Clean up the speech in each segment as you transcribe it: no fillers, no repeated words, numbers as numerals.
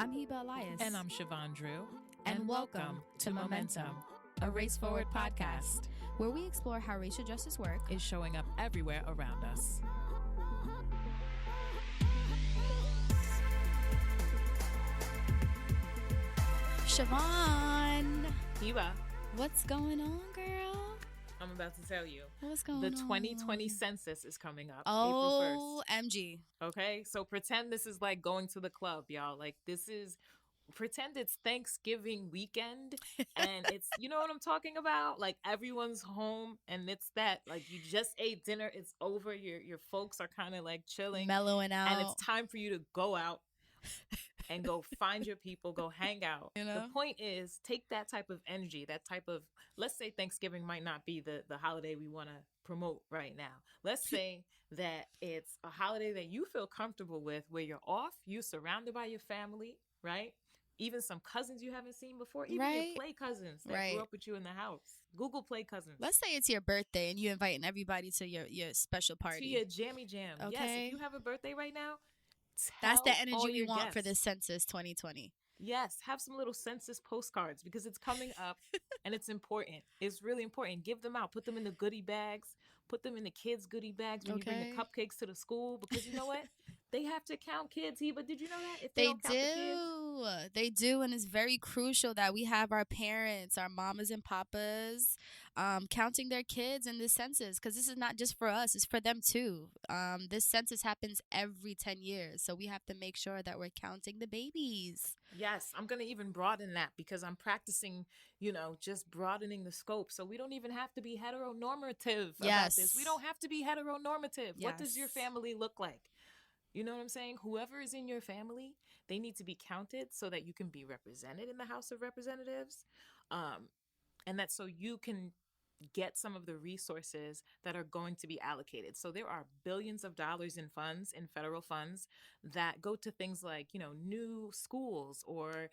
I'm Hiba Elias. And I'm Chevon Drew. And welcome to Momentum, a Race Forward podcast, where we explore how racial justice work is showing up everywhere around us. Chevon. Hiba. What's going on, girl? I'm about to tell you. What's going on? The 2020 census is coming up Oh, April 1st. OMG. Okay, so pretend this is like going to the club, y'all. Like pretend it's Thanksgiving weekend and it's, you know what I'm talking about? Like everyone's home and it's that, like you just ate dinner, it's over, your folks are kind of like chilling. Mellowing out. And it's time for you to go out and go find your people, go hang out. You know? The point is, take that type of energy, that type of, let's say Thanksgiving might not be the holiday we want to promote right now. Let's say that it's a holiday that you feel comfortable with, where you're off, you're surrounded by your family, right? Even some cousins you haven't seen before, even your play cousins that grew up with you in the house. Google play cousins. Let's say it's your birthday and you're inviting everybody to your special party. To your jammy jam. Okay. Yes, if you have a birthday right now, that's the energy we want for the Census 2020. Yes, have some little census postcards because it's coming up and it's important. It's really important. Give them out. Put them in the goodie bags. Put them in the kids' goodie bags when you bring the cupcakes to the school, because you know what? They have to count kids. But did you know that? If they don't count the kids? They do. And it's very crucial that we have our parents, our mamas and papas, counting their kids in this census, because this is not just for us. It's for them too. This census happens every 10 years. So we have to make sure that we're counting the babies. Yes, I'm going to even broaden that because I'm practicing, just broadening the scope. So we don't even have to be heteronormative about this. We don't have to be heteronormative. What does your family look like? You know what I'm saying? Whoever is in your family, they need to be counted so that you can be represented in the House of Representatives. And that so you can get some of the resources that are going to be allocated. So there are billions of dollars in funds, in federal funds, that go to things like, new schools or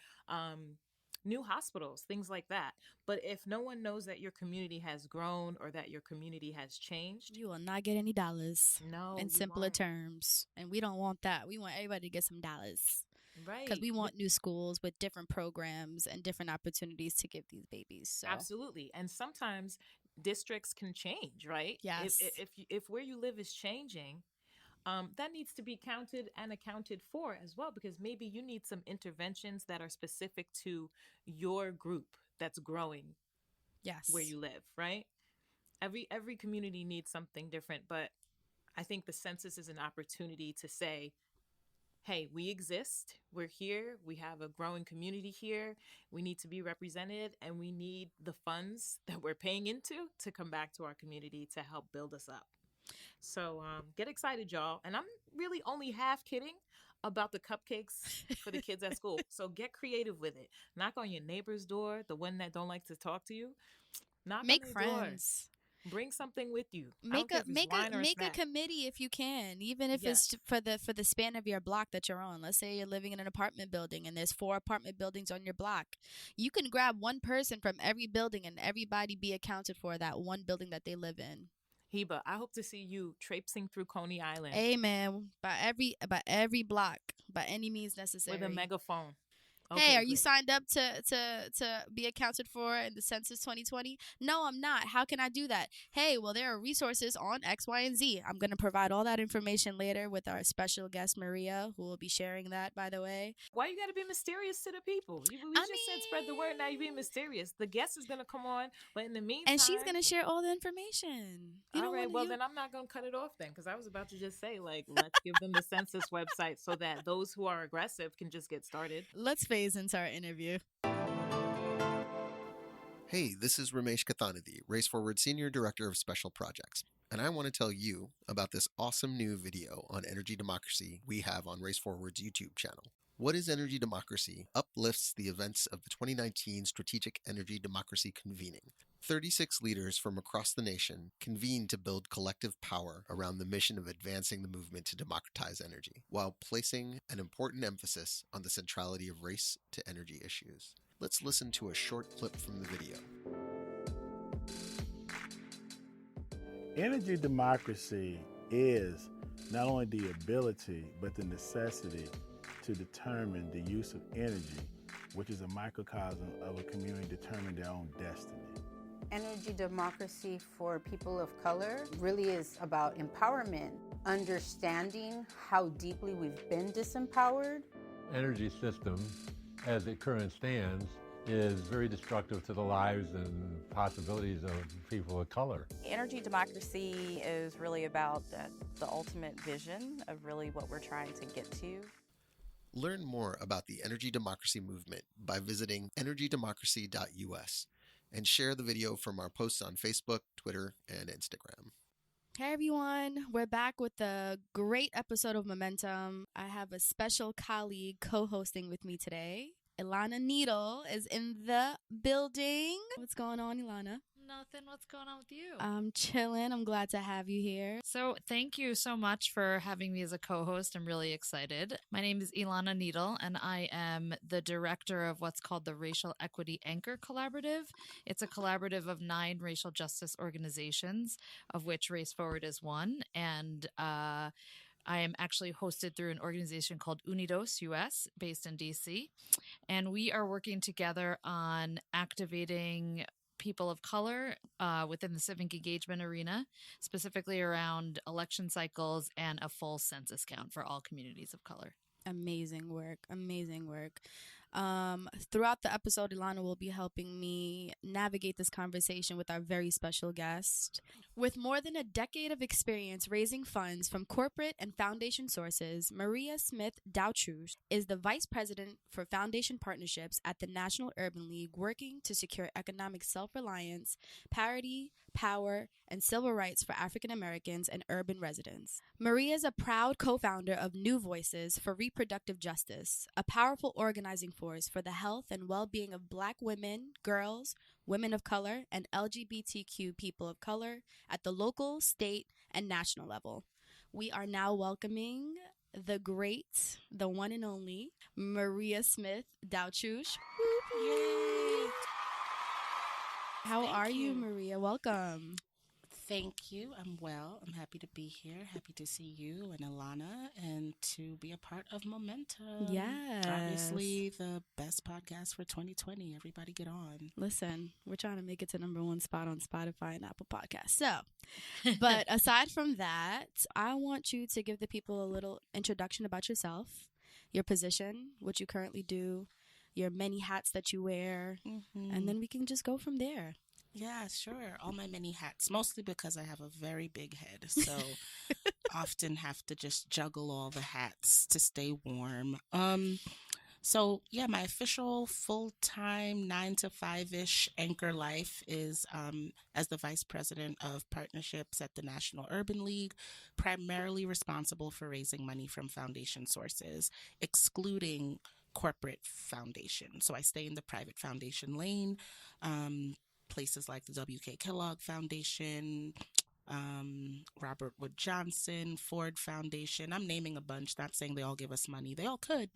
new hospitals, things like that. But if no one knows that your community has grown or that your community has changed, you will not get any dollars. No, in simpler terms. And we don't want that. We want everybody to get some dollars. Right. Because we want new schools with different programs and different opportunities to give these babies. So. Absolutely. And sometimes districts can change, right? Yes. If where you live is changing, that needs to be counted and accounted for as well, because maybe you need some interventions that are specific to your group that's growing. Yes. Where you live, right? Every community needs something different, but I think the census is an opportunity to say, hey, we exist, we're here, we have a growing community here, we need to be represented, and we need the funds that we're paying into to come back to our community to help build us up. So get excited, y'all. And I'm really only half kidding about the cupcakes for the kids at school. So get creative with it. Knock on your neighbor's door, the one that don't like to talk to you. Make friends. Bring something with you. Make a committee if you can, even if it's for the span of your block that you're on. Let's say you're living in an apartment building and there's 4 apartment buildings on your block. You can grab one person from every building and everybody be accounted for that one building that they live in. Hiba, I hope to see you traipsing through Coney Island. Amen. By every block, by any means necessary. With a megaphone. Okay, hey, are you signed up to be accounted for in the Census 2020? No, I'm not. How can I do that? Hey, well, there are resources on X, Y, and Z. I'm going to provide all that information later with our special guest, Maria, who will be sharing that, by the way. Why you got to be mysterious to the people? We just said spread the word. Now you're being mysterious. The guest is going to come on, but in the meantime... And she's going to share all the information. All right, well, then I'm not going to cut it off then, because I was about to just say, let's give them the Census website so that those who are aggressive can just get started. Let's phase into our interview. Hey, this is Ramesh Kathanathy, Race Forward Senior Director of Special Projects, and I want to tell you about this awesome new video on energy democracy we have on Race Forward's YouTube channel. What is Energy Democracy? Uplifts the events of the 2019 Strategic Energy Democracy Convening. 36 leaders from across the nation convened to build collective power around the mission of advancing the movement to democratize energy, while placing an important emphasis on the centrality of race to energy issues. Let's listen to a short clip from the video. Energy democracy is not only the ability, but the necessity to to determine the use of energy, which is a microcosm of a community determining their own destiny. Energy democracy for people of color really is about empowerment, understanding how deeply we've been disempowered. Energy system, as it currently stands, is very destructive to the lives and possibilities of people of color. Energy democracy is really about the ultimate vision of really what we're trying to get to. Learn more about the energy democracy movement by visiting energydemocracy.us and share the video from our posts on Facebook, Twitter, and Instagram. Hey everyone, we're back with a great episode of Momentum. I have a special colleague co-hosting with me today. Elana Needle is in the building. What's going on, Elana? Nothing. What's going on with you? I'm chilling. I'm glad to have you here. So thank you so much for having me as a co-host. I'm really excited. My name is Elana Needle, and I am the director of what's called the Racial Equity Anchor Collaborative. It's a collaborative of 9 racial justice organizations, of which Race Forward is one. And I am actually hosted through an organization called Unidos US, based in DC. And we are working together on activating people of color within the civic engagement arena, specifically around election cycles and a full census count for all communities of color. Amazing work. Amazing work. Throughout the episode, Elana will be helping me navigate this conversation with our very special guest. With more than a decade of experience raising funds from corporate and foundation sources, Maria Smith Dautruche is the Vice President for Foundation Partnerships at the National Urban League, working to secure economic self-reliance, parity, power, and civil rights for African Americans and urban residents. Maria is a proud co-founder of New Voices for Reproductive Justice, a powerful organizing force for the health and well-being of Black women, girls, women of color, and LGBTQ people of color at the local, state, and national level. We are now welcoming the great, the one and only, Maria Smith Dautruche. Yay! How Thank are you, you, Maria? Welcome. Thank you. I'm well. I'm happy to be here. Happy to see you and Elana and to be a part of Momentum. Yes. Obviously, the best podcast for 2020. Everybody get on. Listen, we're trying to make it to #1 spot on Spotify and Apple Podcasts. So, but aside from that, I want you to give the people a little introduction about yourself, your position, what you currently do, your many hats that you wear, and then we can just go from there. Yeah, sure. All my many hats, mostly because I have a very big head. So often have to just juggle all the hats to stay warm. So yeah, my official full-time 9 to 5-ish anchor life is as the Vice President of Partnerships at the National Urban League, primarily responsible for raising money from foundation sources, excluding corporate foundation. So I stay in the private foundation lane, places like the W.K. Kellogg Foundation, Robert Wood Johnson, Ford Foundation. I'm naming a bunch, not saying they all give us money. They all could.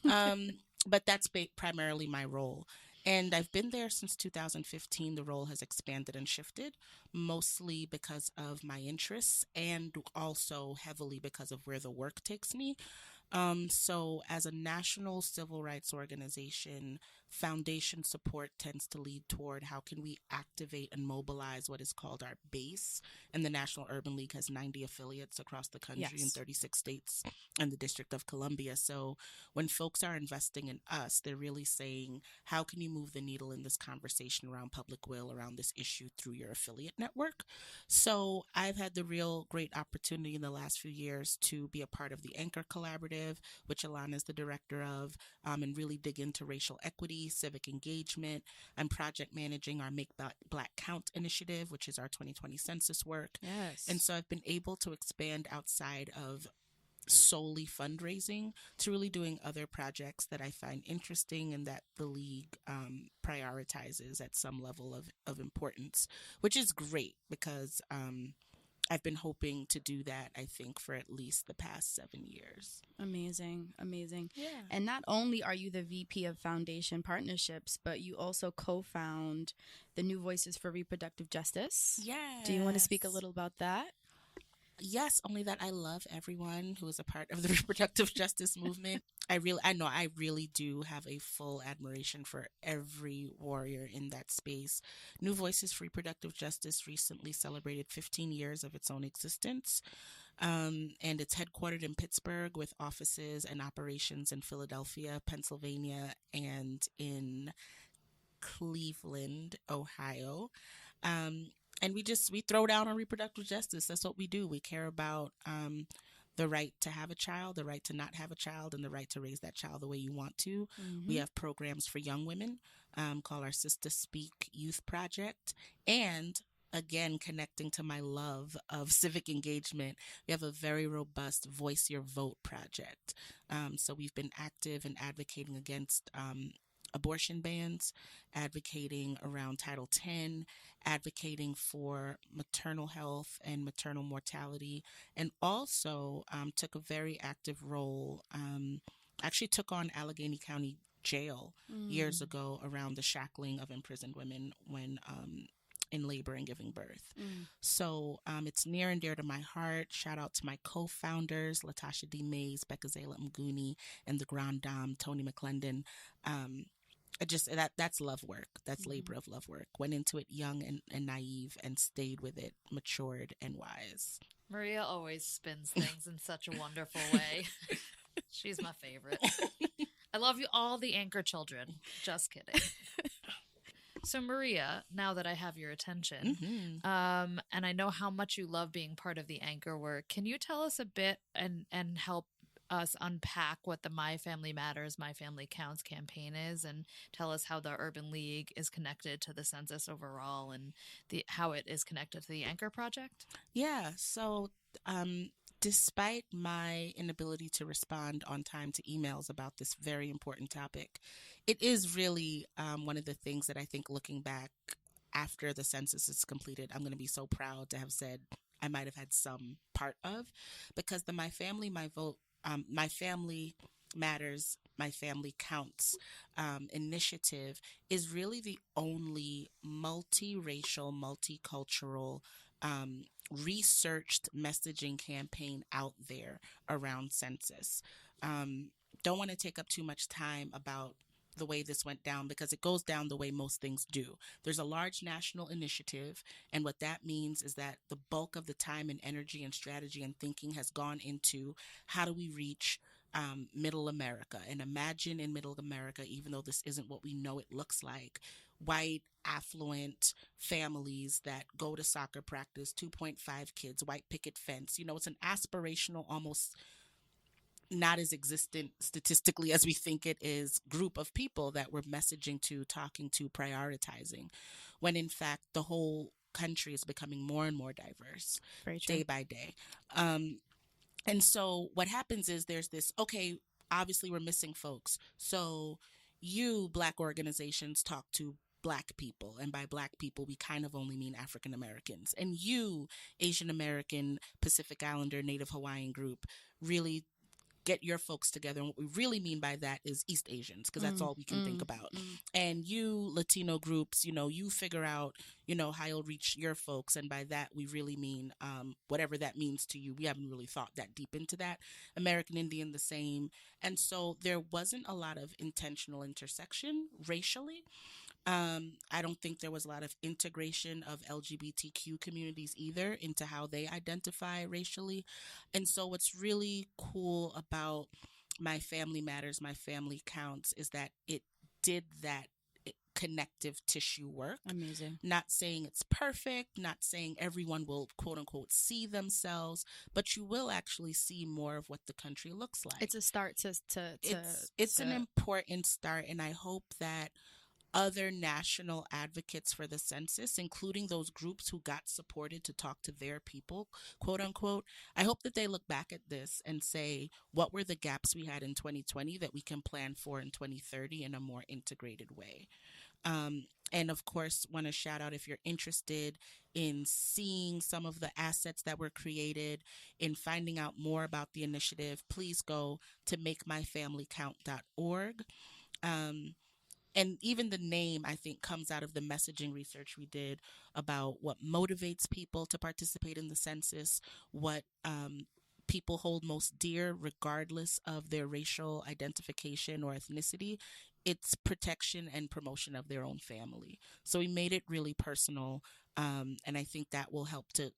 But that's primarily my role. And I've been there since 2015. The role has expanded and shifted, mostly because of my interests and also heavily because of where the work takes me. So as a national civil rights organization, foundation support tends to lead toward how can we activate and mobilize what is called our base. And the National Urban League has 90 affiliates across the country in 36 states and the District of Columbia. So when folks are investing in us, they're really saying, how can you move the needle in this conversation around public will, around this issue through your affiliate network? So I've had the real great opportunity in the last few years to be a part of the Anchor Collaborative, which Elana is the director of, and really dig into racial equity, civic engagement. I'm project managing our Make Black Count initiative, which is our 2020 census work. Yes. And so I've been able to expand outside of solely fundraising to really doing other projects that I find interesting and that the league prioritizes at some level of importance, which is great because I've been hoping to do that, I think, for at least the past 7 years. Amazing. Amazing. Yeah. And not only are you the VP of Foundation Partnerships, but you also co-found the New Voices for Reproductive Justice. Yeah. Do you want to speak a little about that? Yes, only that I love everyone who is a part of the reproductive justice movement. I really do have a full admiration for every warrior in that space. New Voices for Reproductive Justice recently celebrated 15 years of its own existence. And it's headquartered in Pittsburgh with offices and operations in Philadelphia, Pennsylvania, and in Cleveland, Ohio. Um, and we throw down on reproductive justice. That's what we do. We care about the right to have a child, the right to not have a child, and the right to raise that child the way you want to. We have programs for young women called our Sister Speak Youth Project. And again, connecting to my love of civic engagement, we have a very robust Voice Your Vote project. So we've been active in advocating against abortion bans, advocating around Title X, advocating for maternal health and maternal mortality, and also took a very active role, actually took on Allegheny County Jail years ago around the shackling of imprisoned women when in labor and giving birth. So it's near and dear to my heart. Shout out to my co-founders, Latasha D. Mays, Becca Zayla Mguni, and the Grand Dame, Tony McClendon. That's love work. That's labor of love work. Went into it young and naive and stayed with it, matured and wise. Maria always spins things in such a wonderful way. She's my favorite. I love you all, the anchor children. Just kidding. So Maria, now that I have your attention, and I know how much you love being part of the anchor work, can you tell us a bit and help us unpack what the My Family Matters, My Family Counts campaign is, and tell us how the Urban League is connected to the census overall and how it is connected to the Anchor Project? Yeah, so despite my inability to respond on time to emails about this very important topic, it is really one of the things that I think looking back after the census is completed, I'm going to be so proud to have said I might have had some part of, because the My Family, My Vote, My Family Matters, My Family Counts initiative is really the only multiracial, multicultural, researched messaging campaign out there around census. Don't want to take up too much time about the way this went down, because it goes down the way most things do. There's a large national initiative, and what that means is that the bulk of the time and energy and strategy and thinking has gone into how do we reach middle America. And imagine in middle America, even though this isn't what we know it looks like, white, affluent families that go to soccer practice, 2.5 kids, white picket fence. You know, it's an aspirational, almost not as existent statistically as we think it is, group of people that we're messaging to, talking to, prioritizing, when in fact the whole country is becoming more and more diverse day by day. And so what happens is there's this, okay, obviously we're missing folks. So you Black organizations talk to Black people, and by Black people we kind of only mean African Americans, and you Asian American, Pacific Islander, Native Hawaiian group really get your folks together. And what we really mean by that is East Asians, because that's all we can think about. And you Latino groups, you know, you figure out, you know, how you'll reach your folks. And by that, we really mean whatever that means to you. We haven't really thought that deep into that. American Indian, the same. And so there wasn't a lot of intentional intersection racially. I don't think there was a lot of integration of LGBTQ communities either into how they identify racially. And so what's really cool about My Family Matters, My Family Counts is that it did that connective tissue work. Amazing. Not saying it's perfect, not saying everyone will quote unquote see themselves, but you will actually see more of what the country looks like. It's a start it's an important start, and I hope that other national advocates for the census, including those groups who got supported to talk to their people, quote unquote, I hope that they look back at this and say, what were the gaps we had in 2020 that we can plan for in 2030 in a more integrated way? And of course, want to shout out, if you're interested in seeing some of the assets that were created, in finding out more about the initiative, please go to makemyfamilycount.org. And even the name, I think, comes out of the messaging research we did about what motivates people to participate in the census, what people hold most dear, regardless of their racial identification or ethnicity. It's protection and promotion of their own family. So we made it really personal, and I think that will help to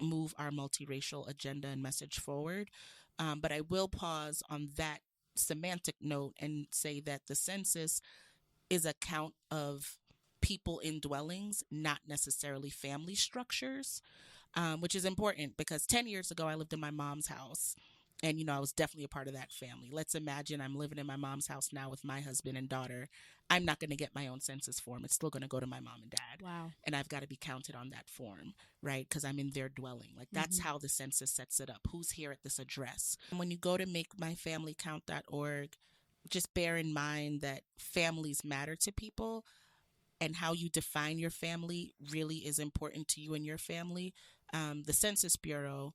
move our multiracial agenda and message forward. But I will pause on that semantic note and say that the census is a count of people in dwellings, not necessarily family structures, which is important because 10 years ago, I lived in my mom's house. And, I was definitely a part of that family. Let's imagine I'm living in my mom's house now with my husband and daughter. I'm not going to get my own census form. It's still going to go to my mom and dad. Wow. And I've got to be counted on that form, right? Because I'm in their dwelling. Like, that's how the census sets it up. Who's here at this address? And when you go to makemyfamilycount.org, just bear in mind that families matter to people, and how you define your family really is important to you and your family. The Census Bureau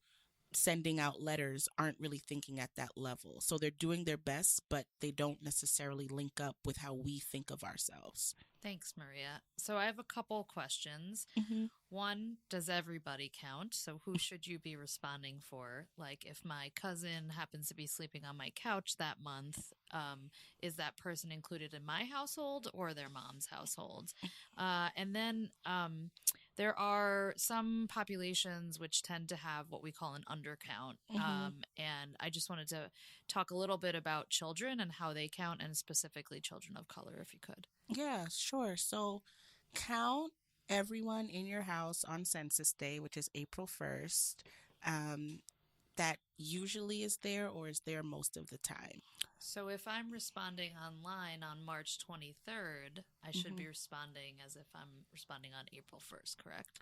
sending out letters aren't really thinking at that level. So they're doing their best, but they don't necessarily link up with how we think of ourselves. Thanks, Maria. So I have a couple questions. One, does everybody count? So who should you be responding for? Like, if my cousin happens to be sleeping on my couch that month, is that person included in my household or their mom's household? And then there are some populations which tend to have what we call an undercount. And I just wanted to talk a little bit about children and how they count, and specifically children of color, if you could. Yeah, sure. So count everyone in your house on Census Day, which is April 1st. That usually is there or is there most of the time. So if I'm responding online on March 23rd, I should be responding as if I'm responding on April 1st, correct?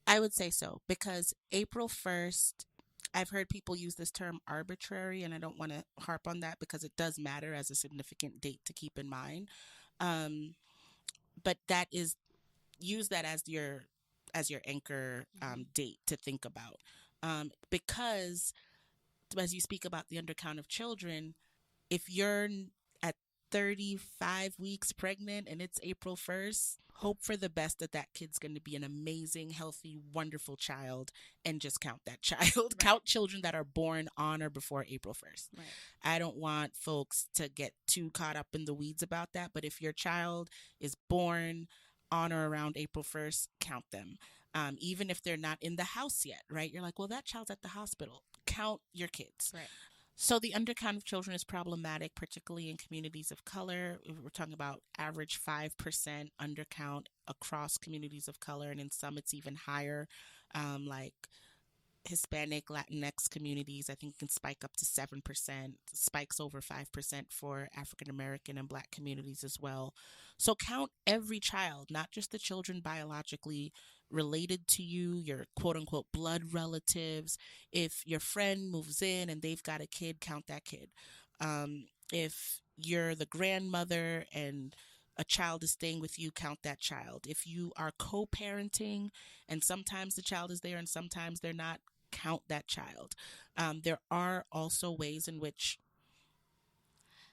I would say so, because April 1st, I've heard people use this term arbitrary, and I don't want to harp on that because it does matter as a significant date to keep in mind. But that is, use that as your anchor date to think about, because as you speak about the undercount of children, if you're at 35 weeks pregnant and it's April 1st, hope for the best that kid's going to be an amazing, healthy, wonderful child, and just count that child. Right. Count children that are born on or before April 1st. Right. I don't want folks to get too caught up in the weeds about that, but if your child is born on or around April 1st, count them. Even if they're not in the house yet, right? You're like, well, that child's at the hospital. Count your kids. Right. So the undercount of children is problematic, particularly in communities of color. We're talking about average 5% undercount across communities of color, and in some it's even higher, like Hispanic, Latinx communities. I think it can spike up to 7%, spikes over 5% for African American and Black communities as well. So count every child, not just the children biologically related to you, your quote unquote blood relatives. If your friend moves in and they've got a kid, count that kid. If you're the grandmother and a child is staying with you, count that child. If you are co-parenting and sometimes the child is there and sometimes they're not, count that child. There are also ways in which...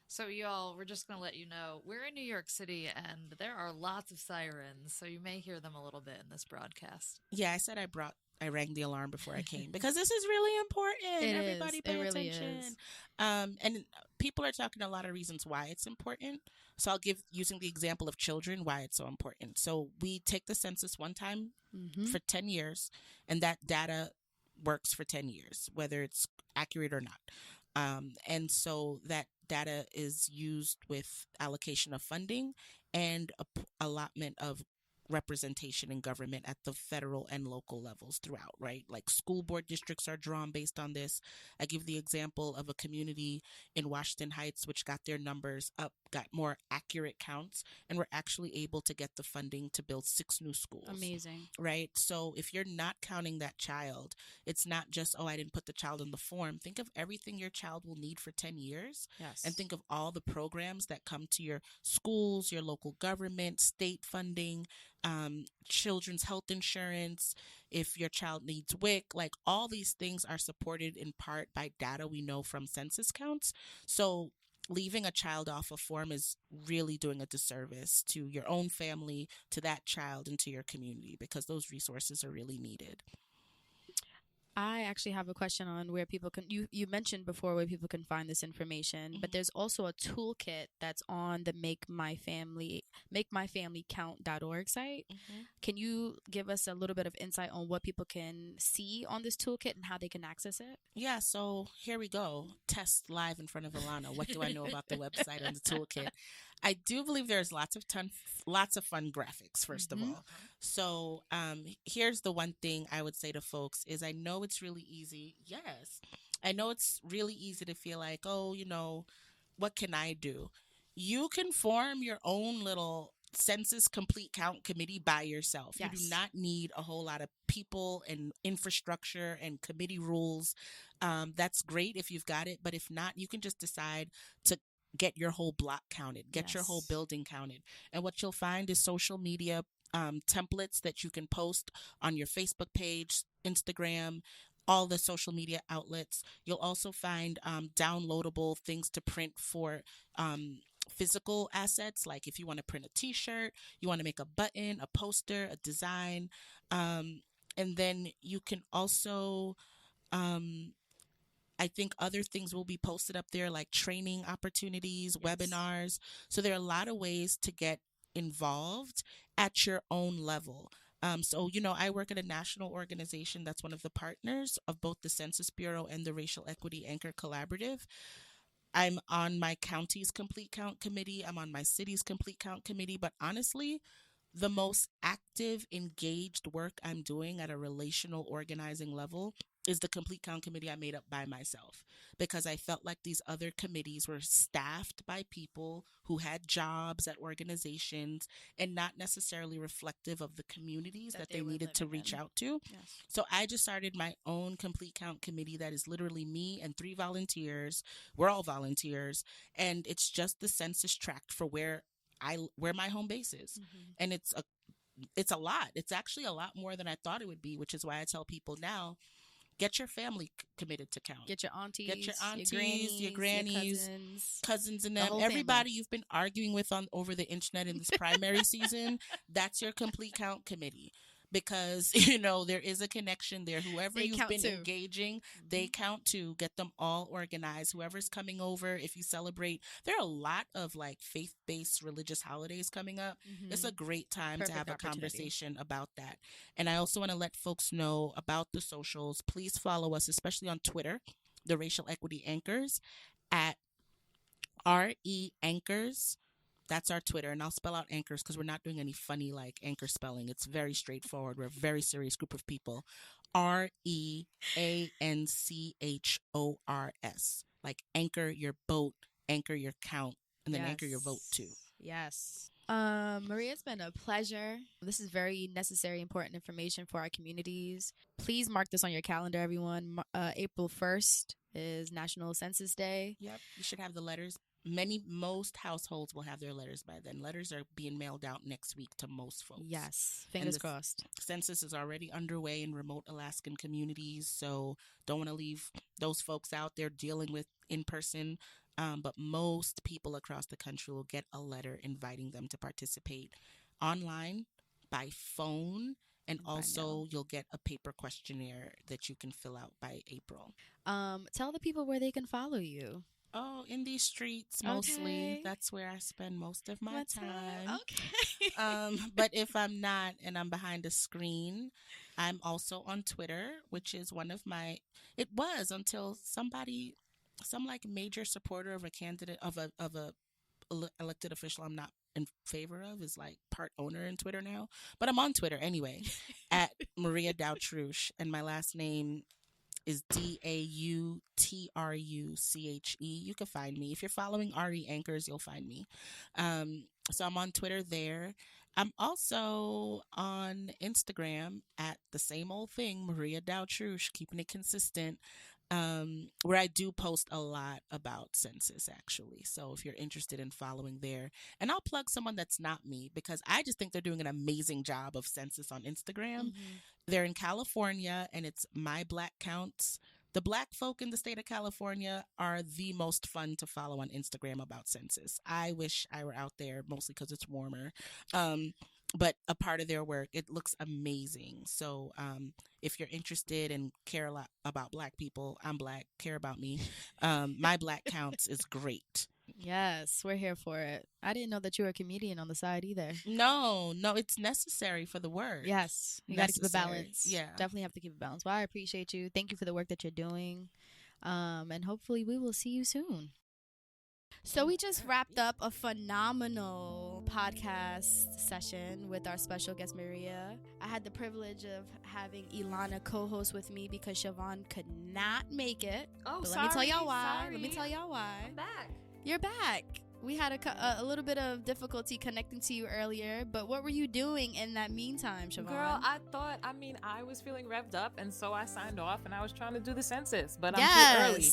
So y'all, we're just going to let you know, we're in New York City and there are lots of sirens, so you may hear them a little bit in this broadcast. Yeah, I said I rang the alarm before I came because this is really important. Everybody pay attention. And people are talking a lot of reasons why it's important. So I'll give, using the example of children, why it's so important. So we take the census one time for 10 years, and that data works for 10 years, whether it's accurate or not. And so that data is used with allocation of funding and allotment of representation in government at the federal and local levels throughout, right? Like school board districts are drawn based on this. I give the example of a community in Washington Heights, which got their numbers up, got more accurate counts, and were actually able to get the funding to build 6 new schools. Amazing. Right? So if you're not counting that child, it's not just, oh, I didn't put the child in the form. Think of everything your child will need for 10 years. Yes. And think of all the programs that come to your schools, your local government, state funding, children's health insurance, if your child needs WIC, like all these things are supported in part by data we know from census counts. So leaving a child off a form is really doing a disservice to your own family, to that child, and to your community, because those resources are really needed. I actually have a question on where people can, you mentioned before where people can find this information, but there's also a toolkit that's on the makemyfamilykount.org site. Can you give us a little bit of insight on what people can see on this toolkit and how they can access it? Yeah, so here we go. Test live in front of Elana. What do I know about the website and the toolkit? I do believe there's lots of fun graphics, first of all. So here's the one thing I would say to folks is I know it's really easy. Yes, I know it's really easy to feel like, oh, you know, what can I do? You can form your own little census complete count committee by yourself. Yes. You do not need a whole lot of people and infrastructure and committee rules. That's great if you've got it, but if not, you can just decide to get your whole block counted, get your whole building counted. And what you'll find is social media templates that you can post on your Facebook page, Instagram, all the social media outlets. You'll also find downloadable things to print for physical assets, like if you want to print a t-shirt, you want to make a button, a poster, a design, and then you can also I think other things will be posted up there, like training opportunities, webinars. So there are a lot of ways to get involved at your own level. So, you know, I work at a national organization that's one of the partners of both the Census Bureau and the Racial Equity Anchor Collaborative. I'm on my county's Complete Count Committee. I'm on my city's Complete Count Committee. But honestly, the most active, engaged work I'm doing at a relational organizing level is the Complete Count Committee I made up by myself, because I felt like these other committees were staffed by people who had jobs at organizations and not necessarily reflective of the communities that they needed to reach out to. Yes. So I just started my own Complete Count Committee that is literally me and 3 volunteers. We're all volunteers, and it's just the census tract for where my home base is. And it's a lot. It's actually a lot more than I thought it would be, which is why I tell people now, get your family committed to count. Get your aunties, your grannies, cousins and them. Everybody you've been arguing with over the internet in this primary season, that's your Complete Count Committee. Because, you know, there is a connection there. Whoever you've been engaging, they count too. Get them all organized. Whoever's coming over, if you celebrate, there are a lot of like faith-based religious holidays coming up. It's a great time to have a conversation about that. And I also want to let folks know about the socials. Please follow us, especially on Twitter, the Racial Equity Anchors, at RE Anchors. That's our Twitter, and I'll spell out anchors because we're not doing any funny like anchor spelling. It's very straightforward. We're a very serious group of people. REANCHORS, like anchor your boat, anchor your count, and then anchor your vote too. Yes. Maria, it's been a pleasure. This is very necessary, important information for our communities. Please mark this on your calendar, everyone. April 1st is National Census Day. Yep. You should have the letters. Most households will have their letters by then. Letters are being mailed out next week to most folks. Yes, fingers crossed. Census is already underway in remote Alaskan communities, so don't want to leave those folks out there dealing with in person. But most people across the country will get a letter inviting them to participate online, by phone, and also you'll get a paper questionnaire that you can fill out by April. Tell the people where they can follow you. Oh, in these streets mostly. Okay. That's where I spend most of my time. Okay. But if I'm not and I'm behind a screen, I'm also on Twitter, which is one of my. It was until some like major supporter of a candidate of a elected official I'm not in favor of is like part owner in Twitter now. But I'm on Twitter anyway at Maria Dautruche, and my last name is DAUTRUCHE. You can find me. If you're following RE Anchors, you'll find me. So I'm on Twitter there. I'm also on Instagram at the same old thing, Maria Dautruche, keeping it consistent, where I do post a lot about census, actually. So if you're interested in following there, and I'll plug someone that's not me, because I just think they're doing an amazing job of census on Instagram. They're in California, and it's My Black Counts. The Black folk in the state of California are the most fun to follow on Instagram about Census. I wish I were out there, mostly because it's warmer. But a part of their work, it looks amazing. So if you're interested and care a lot about Black people, I'm Black, care about me. My Black Counts is great. Yes, we're here for it. I didn't know that you were a comedian on the side either. No, it's necessary for the work. Yes, you got to keep a balance. Yeah. Definitely have to keep a balance. Well, I appreciate you. Thank you for the work that you're doing. And hopefully we will see you soon. So we just wrapped up a phenomenal podcast session with our special guest, Maria. I had the privilege of having Elana co-host with me because Chevon could not make it. Oh, but sorry. Let me tell y'all why. Sorry. Let me tell y'all why. I'm back. You're back. We had a little bit of difficulty connecting to you earlier, but what were you doing in that meantime, Chevon? Girl, I was feeling revved up, and so I signed off, and I was trying to do the census, but I'm too early.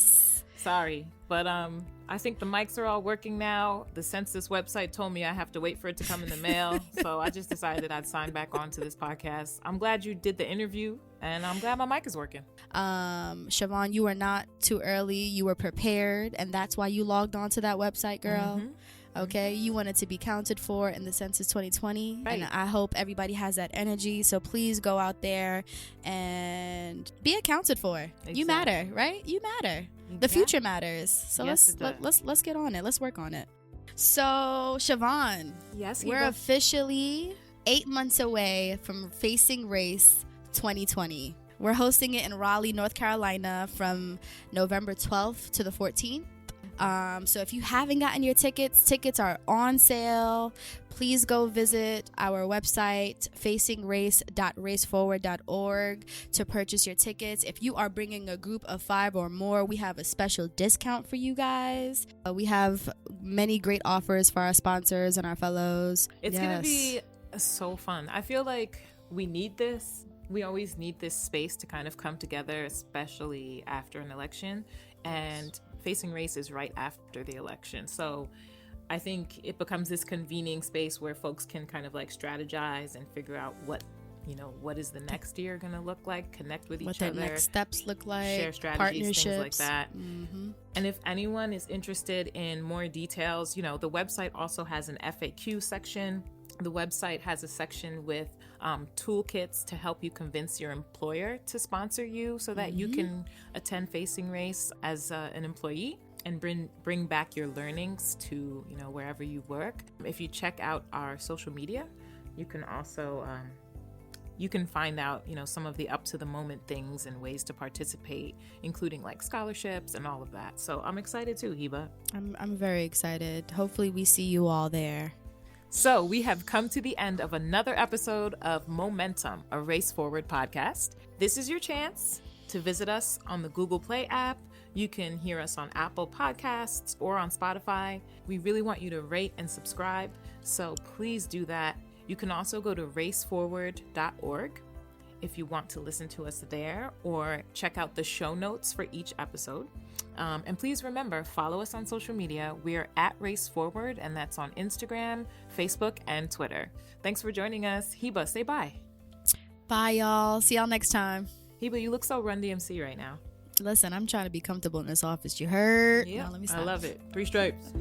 Sorry, but I think the mics are all working now. The census website told me I have to wait for it to come in the mail, so I just decided I'd sign back on to this podcast. I'm glad you did the interview, and I'm glad my mic is working. Chevon, you were not too early. You were prepared, and that's why you logged on to that website, girl. Mm-hmm. Okay, you wanted to be counted for in the Census 2020, right. And I hope everybody has that energy. So please go out there and be accounted for. Exactly. You matter, right? You matter. Exactly. The future matters. So yes, let's get on it. Let's work on it. So Chevon, yes, we're officially 8 months away from Facing Race 2020. We're hosting it in Raleigh, North Carolina, from November 12th to the 14th. So if you haven't gotten your tickets are on sale. Please go visit our website, facingrace.raceforward.org, to purchase your tickets. If you are bringing a group of 5 or more, we have a special discount for you guys. We have many great offers for our sponsors and our fellows. It's going to be so fun. I feel like we need this. We always need this space to kind of come together, especially after an election. And Facing Race is right after the election. So I think it becomes this convening space where folks can kind of like strategize and figure out what is the next year going to look like, connect with each other. What their next steps look like, share strategies, things like that. Mm-hmm. And if anyone is interested in more details, the website also has an FAQ section. The website has a section with toolkits to help you convince your employer to sponsor you so that you can attend Facing Race as an employee and bring back your learnings to wherever you work. If you check out our social media, you can also you can find out some of the up to the moment things and ways to participate, including like scholarships and all of that. So I'm excited too, Hiba. I'm very excited. Hopefully we see you all there. So we have come to the end of another episode of Momentum, a Race Forward podcast. This is your chance to visit us on the Google Play app. You can hear us on Apple Podcasts or on Spotify. We really want you to rate and subscribe, so please do that. You can also go to raceforward.org if you want to listen to us there, or check out the show notes for each episode. And please remember, follow us on social media. We're at Race Forward, and that's on Instagram, Facebook, and Twitter. Thanks for joining us. Hiba, say bye. Bye, y'all. See y'all next time. Hiba, you look so Run DMC right now. Listen, I'm trying to be comfortable in this office. You heard? Yeah, no, let me stop. I love it. 3 stripes.